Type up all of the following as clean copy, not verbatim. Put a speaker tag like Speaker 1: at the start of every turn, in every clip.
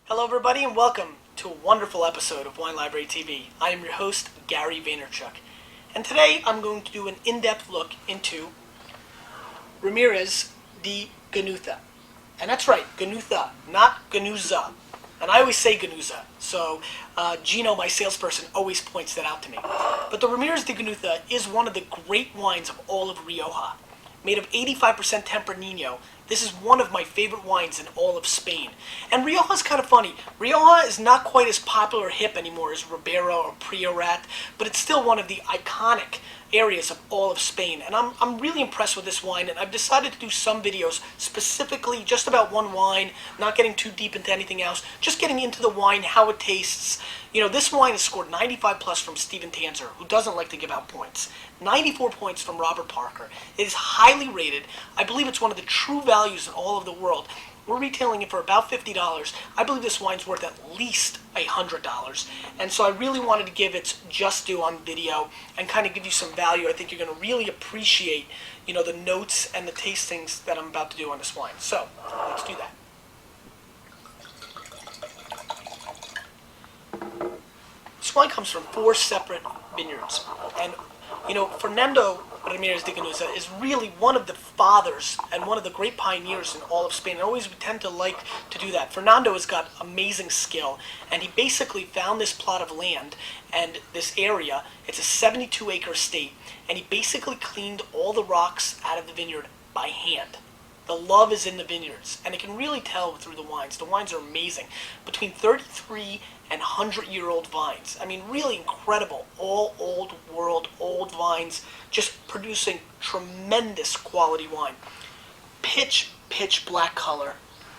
Speaker 1: Hello everybody and welcome to a wonderful episode of Wine Library TV. I am your host, Gary Vaynerchuk. And today I'm going to do an in-depth look into Remirez De Ganuza. And that's right, Ganuza, not Ganuza. And I always say Ganuza, so Gino, my salesperson, always points that out to me. But the Remirez De Ganuza is one of the great wines of all of Rioja. Made of 85% Tempranillo, this is one of my favorite wines in all of Spain. And Rioja is kind of funny. Rioja is not quite as popular or hip anymore as Ribera or Priorat, but it's still one of the iconic areas of all of Spain. And I'm really impressed with this wine, and I've decided to do some videos specifically just about one wine, not getting too deep into anything else, just getting into the wine, how it tastes. You know, this wine has scored 95 plus from Steven Tanzer, who doesn't like to give out points. 94 points from Robert Parker. It is highly rated. I believe it's one of the true values in all of the world. We're retailing it for about $50. I believe this wine's worth at least $100. And so I really wanted to give its just due on video and kind of give you some value. I think you're going to really appreciate, you know, the notes and the tastings that I'm about to do on this wine. So let's do that. This wine comes from 4 separate vineyards. And, you know, Fernando Remirez De Ganuza is really one of the fathers and one of the great pioneers in all of Spain. And always we tend to like to do that. Fernando has got amazing skill, and he basically found this plot of land and this area. It's a 72-acre estate, and he basically cleaned all the rocks out of the vineyard by hand. The love is in the vineyards, and it can really tell through the wines. The wines are amazing. Between 33 and 100-year-old vines. I mean, really incredible. All old world, old vines, just producing tremendous quality wine. Pitch black color.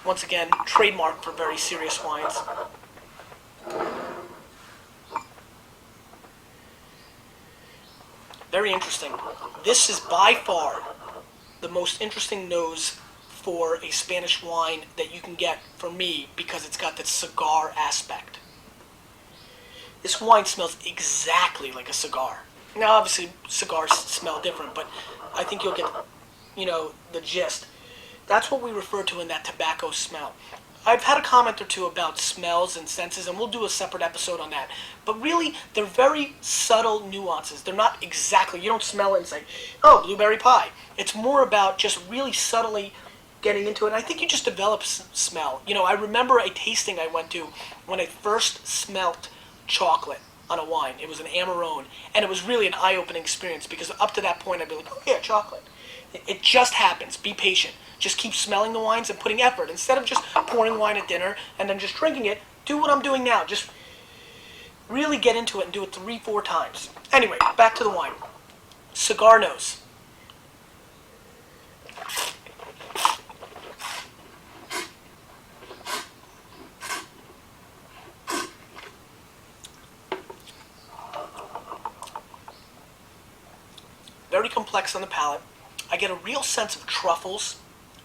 Speaker 1: Once again, trademark for very serious wines. Very interesting. This is by far the most interesting nose for a Spanish wine that you can get from me, because it's got that cigar aspect. This wine smells exactly like a cigar. Now, obviously, cigars smell different, but I think you'll get, you know, the gist. That's what we refer to in that tobacco smell. I've had a comment or two about smells and senses, and we'll do a separate episode on that. But really, they're very subtle nuances. They're not exactly, you don't smell it and say, oh, blueberry pie. It's more about just really subtly getting into it. And I think you just develop smell. You know, I remember a tasting I went to when I first smelt chocolate on a wine. It was an Amarone, and it was really an eye-opening experience, because up to that point I'd be like, oh yeah, chocolate. It just happens. Be patient. Just keep smelling the wines and putting effort. Instead of just pouring wine at dinner and then just drinking it, do what I'm doing now. Just really get into it and do it 3-4 times. Anyway, back to the wine. Cigar nose. Very complex on the palate. I get a real sense of truffles,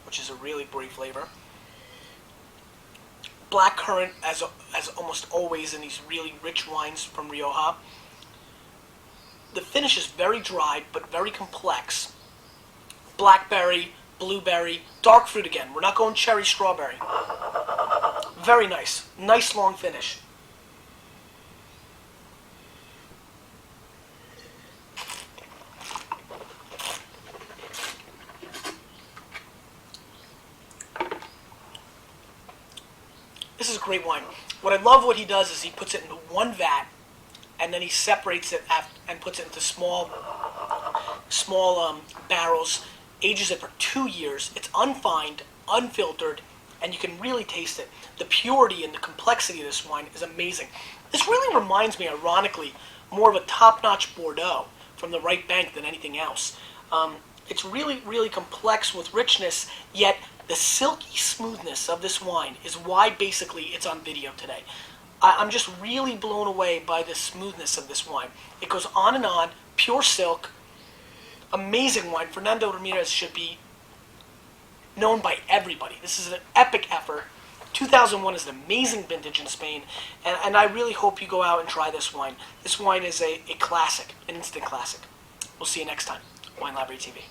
Speaker 1: which is a really great flavor. Blackcurrant, as almost always in these really rich wines from Rioja. The finish is very dry, but very complex. Blackberry, blueberry, dark fruit again. We're not going cherry strawberry. Very nice. Nice long finish. This is a great wine. What I love what he does is he puts it into one vat, and then he separates it and puts it into small barrels, ages it for 2 years. It's unfined, unfiltered, and you can really taste it. The purity and the complexity of this wine is amazing. This really reminds me, ironically, more of a top-notch Bordeaux from the right bank than anything else. It's really, really complex with richness, yet the silky smoothness of this wine is why basically it's on video today. I'm just really blown away by the smoothness of this wine. It goes on, pure silk, amazing wine. Fernando Remirez should be known by everybody. This is an epic effort. 2001 is an amazing vintage in Spain, and I really hope you go out and try this wine. This wine is a classic, an instant classic. We'll see you next time. Wine Library TV.